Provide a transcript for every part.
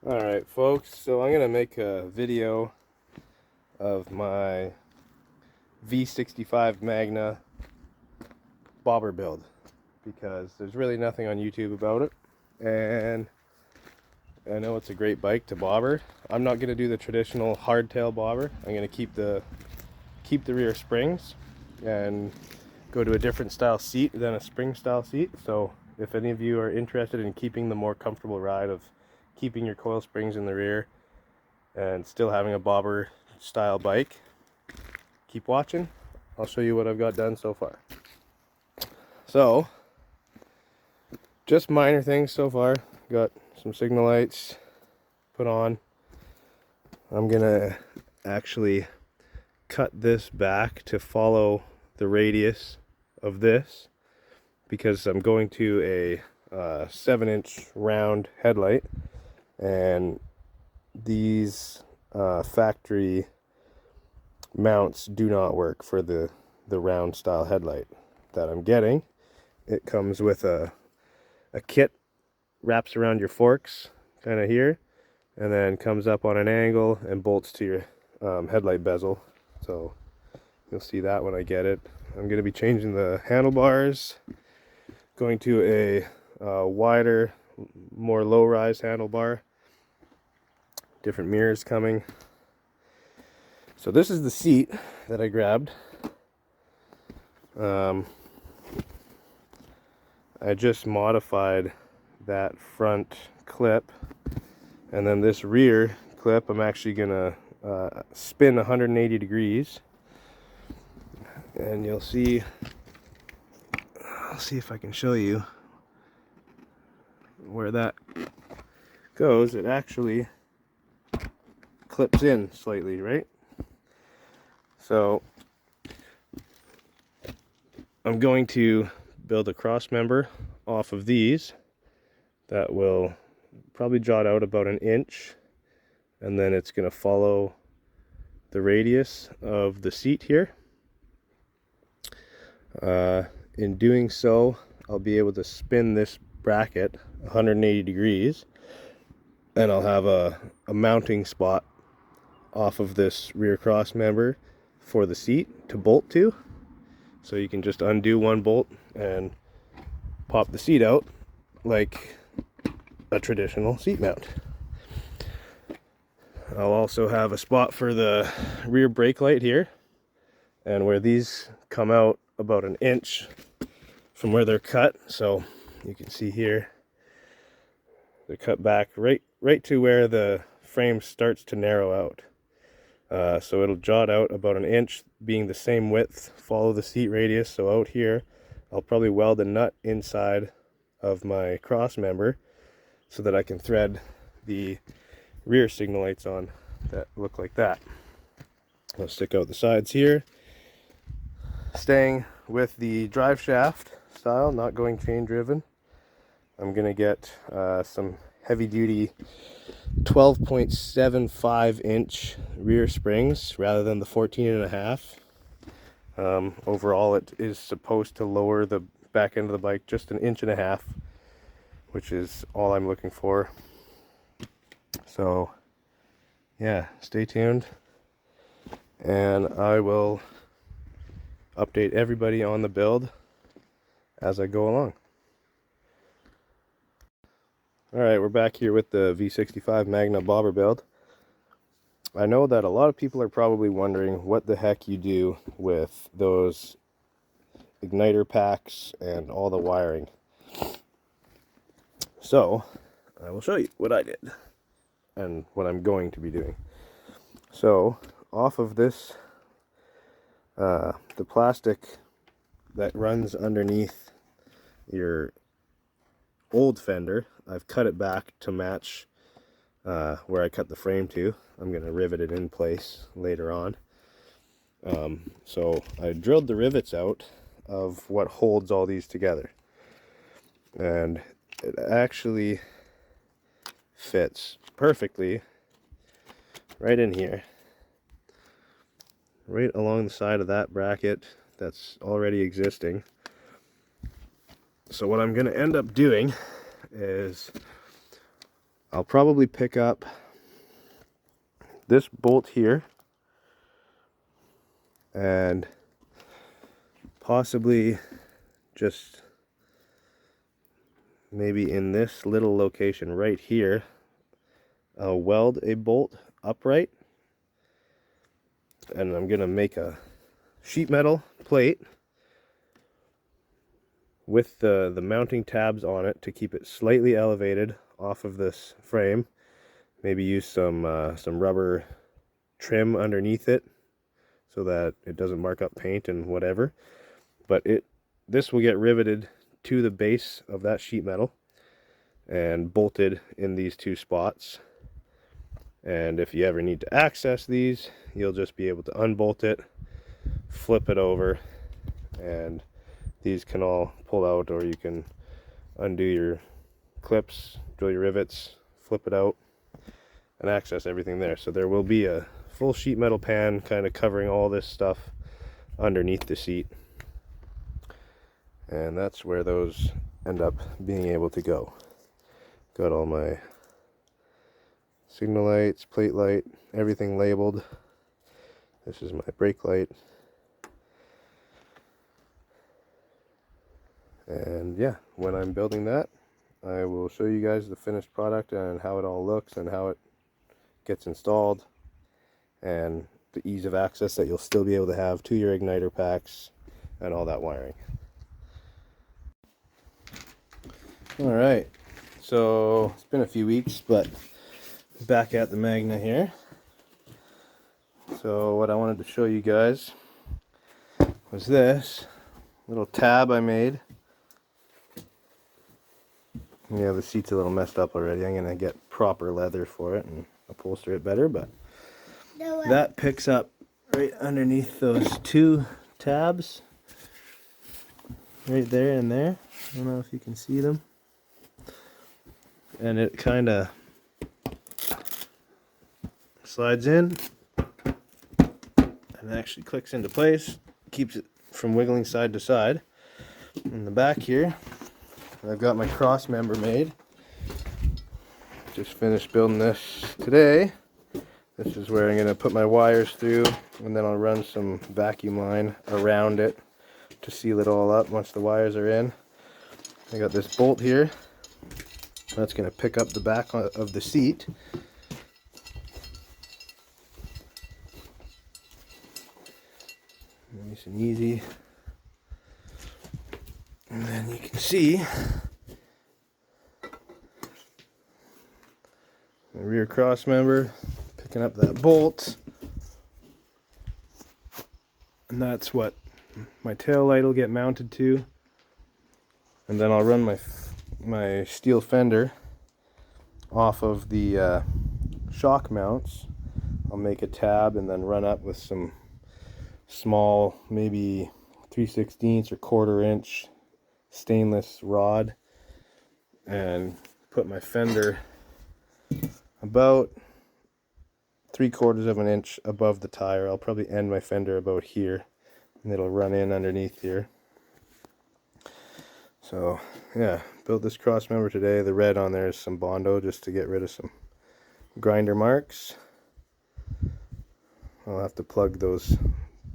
Alright folks, so I'm going to make a video of my V65 Magna bobber build because there's really nothing on YouTube about it, and I know it's a great bike to bobber. I'm not going to do the traditional hardtail bobber. I'm going to keep the rear springs and go to a different style seat than a spring style seat. So if any of you are interested in keeping the more comfortable ride of keeping your coil springs in the rear and still having a bobber style bike, keep watching. I'll show you what I've got done so far. So just minor things so far. Got some signal lights put on. I'm gonna actually cut this back to follow the radius of this because I'm going to a 7-inch round headlight, and these factory mounts do not work for the round style headlight that I'm getting. It comes with a kit, wraps around your forks kind of here, and then comes up on an angle and bolts to your headlight bezel. So you'll see that when I get it. I'm going to be changing the handlebars, going to a wider, more low-rise handlebar, different mirrors coming. So this is the seat that I grabbed. I just modified that front clip, and then this rear clip I'm actually gonna spin 180 degrees, and you'll see, I'll see if I can show you where that goes. It actually clips in slightly, right? So I'm going to build a cross member off of these that will probably jot out about 1 inch, and then it's going to follow the radius of the seat here. In doing so, I'll be able to spin this bracket 180 degrees, and I'll have a mounting spot off of this rear cross member for the seat to bolt to. So you can just undo one bolt and pop the seat out like a traditional seat mount. I'll also have a spot for the rear brake light here, and where these come out about 1 inch from where they're cut. So you can see here they're cut back right to where the frame starts to narrow out. So it'll jot out about 1 inch, being the same width, follow the seat radius. So out here I'll probably weld a nut inside of my cross member so that I can thread the rear signal lights on that look like that. I'll stick out the sides here, staying with the drive shaft style, not going chain driven. I'm gonna get some heavy duty 12.75 inch rear springs rather than the 14.5. Overall it is supposed to lower the back end of the bike just 1.5 inches, which is all I'm looking for. So yeah, stay tuned, and I will update everybody on the build as I go along. Alright, we're back here with the V65 Magna bobber build. I know that a lot of people are probably wondering what the heck you do with those igniter packs and all the wiring. So I will show you what I did and what I'm going to be doing. So off of this, the plastic that runs underneath your old fender, I've cut it back to match where I cut the frame to. I'm going to rivet it in place later on. So I drilled the rivets out of what holds all these together, and it actually fits perfectly right in here, right along the side of that bracket that's already existing. So what I'm going to end up doing is I'll probably pick up this bolt here and possibly just maybe in this little location right here, I'll weld a bolt upright, and I'm gonna make a sheet metal plate with the mounting tabs on it to keep it slightly elevated off of this frame. Maybe use some rubber trim underneath it so that it doesn't mark up paint and whatever. But this will get riveted to the base of that sheet metal and bolted in these two spots. And if you ever need to access these, you'll just be able to unbolt it, flip it over, and these can all pull out, or you can undo your clips, drill your rivets, flip it out, and access everything there. So there will be a full sheet metal pan kind of covering all this stuff underneath the seat. And that's where those end up being able to go. Got all my signal lights, plate light, everything labeled. This is my brake light. And yeah, when I'm building that, I will show you guys the finished product and how it all looks and how it gets installed and the ease of access that you'll still be able to have to your igniter packs and all that wiring. Alright, so it's been a few weeks, but back at the Magna here. So what I wanted to show you guys was this little tab I made. Yeah, the seat's a little messed up already. I'm going to get proper leather for it and upholster it better, but that picks up right underneath those two tabs. Right there and there. I don't know if you can see them. And it kind of slides in and actually clicks into place, keeps it from wiggling side to side. In the back here, I've got my cross member made. Just finished building this today. This is where I'm going to put my wires through, and then I'll run some vacuum line around it to seal it all up once the wires are in. I got this bolt here. That's going to pick up the back of the seat. Nice and easy. And then you can see the rear cross member picking up that bolt. And that's what my tail light will get mounted to. And then I'll run my steel fender off of the shock mounts. I'll make a tab and then run up with some small, maybe 3/16 or 1/4 inch stainless rod, and put my fender about 3/4 of an inch above the tire. I'll probably end my fender about here, and it'll run in underneath here. So yeah, built this cross member today. The red on there is some Bondo, just to get rid of some grinder marks. I'll have to plug those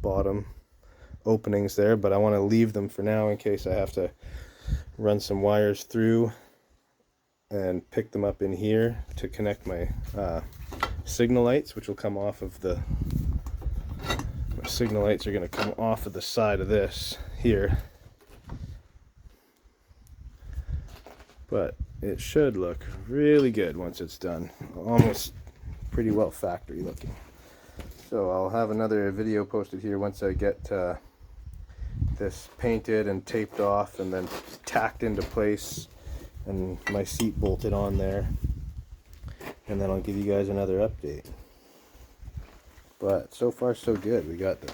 bottom openings there, but I want to leave them for now in case I have to run some wires through and pick them up in here to connect my signal lights, which will come off of my signal lights are going to come off of the side of this here. But it should look really good once it's done. Almost pretty well factory looking. So I'll have another video posted here once I get this painted and taped off and then tacked into place and my seat bolted on there. And then I'll give you guys another update. But so far so good. We got the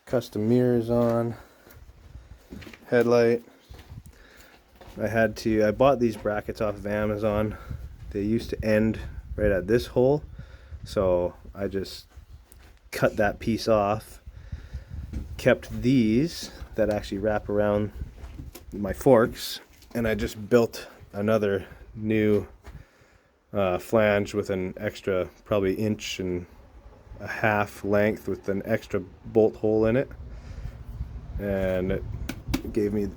custom mirrors on, headlight. I bought these brackets off of Amazon. They used to end right at this hole, so I just cut that piece off, kept these that actually wrap around my forks, and I just built another new flange with an extra probably 1.5 inch length with an extra bolt hole in it, and it gave me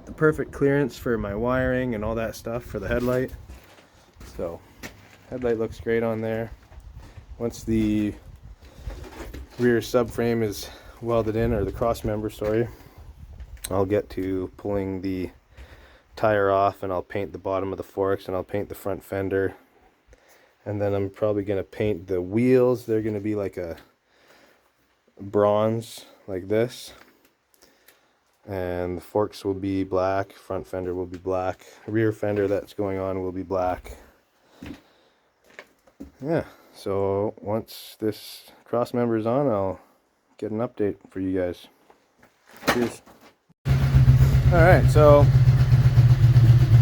the perfect clearance for my wiring and all that stuff for the headlight. So headlight looks great on there. Once the rear subframe is welded in, or the cross member, sorry, I'll get to pulling the tire off, and I'll paint the bottom of the forks, and I'll paint the front fender, and then I'm probably going to paint the wheels. They're going to be like a bronze like this, and the forks will be black, front fender will be black, rear fender that's going on will be black. Yeah, so once this cross member is on, I'll get an update for you guys. Cheers. Alright, so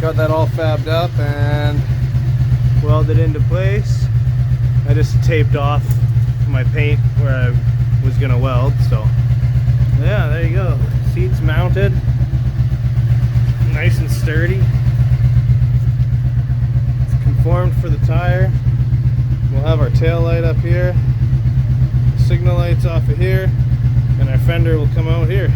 got that all fabbed up and welded into place. I just taped off my paint where I was gonna weld, so yeah, there you go. Seats mounted, nice and sturdy. It's conformed for the tire. We'll have our tail light up here, signal lights off of here, and our fender will come out here.